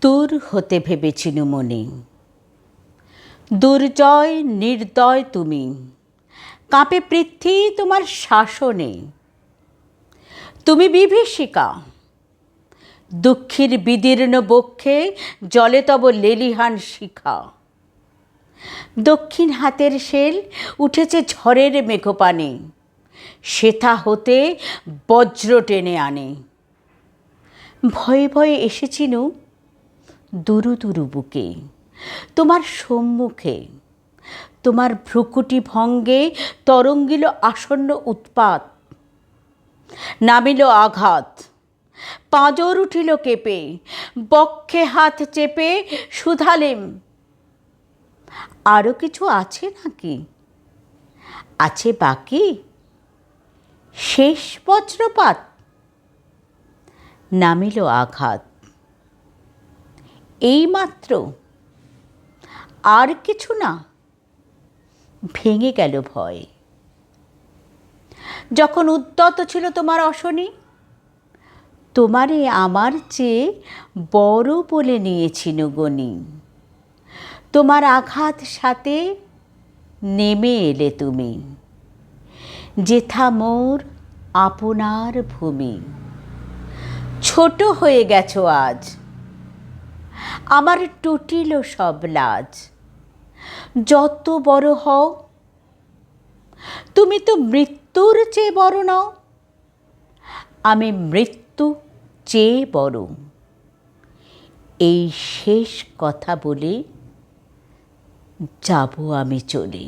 দূর হতে ভেবেছিনু মনে, দুর্জয় নির্দয় তুমি, কাঁপে পৃথ্বী তোমার শাসনে। তুমি বিভীষিকা, দুঃখীর বিদীর্ণ বক্ষে জলে তব লেলিহান শিখা। দক্ষিণ হাতের শেল উঠেছে ঝড়ের মেঘপানে, সেথা হতে বজ্র টেনে আনে। ভয়ে ভয়ে এসেছিনু দুরু দুরু বুকে, তোমার সম্মুখে। তোমার ভ্রুকুটি ভঙ্গে তরঙ্গিল আসন্ন উৎপাত, নামিল আঘাত। পাঁজর উঠিল কেঁপে, বক্ষে হাত চেপে শুধালেম, আরও কিছু আছে নাকি? আছে বাকি শেষ বজ্রপাত? নামিল আঘাত। এইমাত্র? আর কিছু না? ভেঙে গেল ভয়। যখন উদ্যত ছিল তোমার অশনি, তোমারে আমার চেয়ে বড় বলে নিয়েছিনু গনি। তোমার আঘাত সাথে নেমে এলে তুমি, যেথা মোর আপনার ভূমি। ছোট হয়ে গেছো আজ, আমার টুটিল সব লাজ। যত বড় হও, তুমি তো মৃত্যুর চেয়ে বড় নও। আমি মৃত্যু চেয়ে বড়। এই শেষ কথা বলে যাব আমি চলে।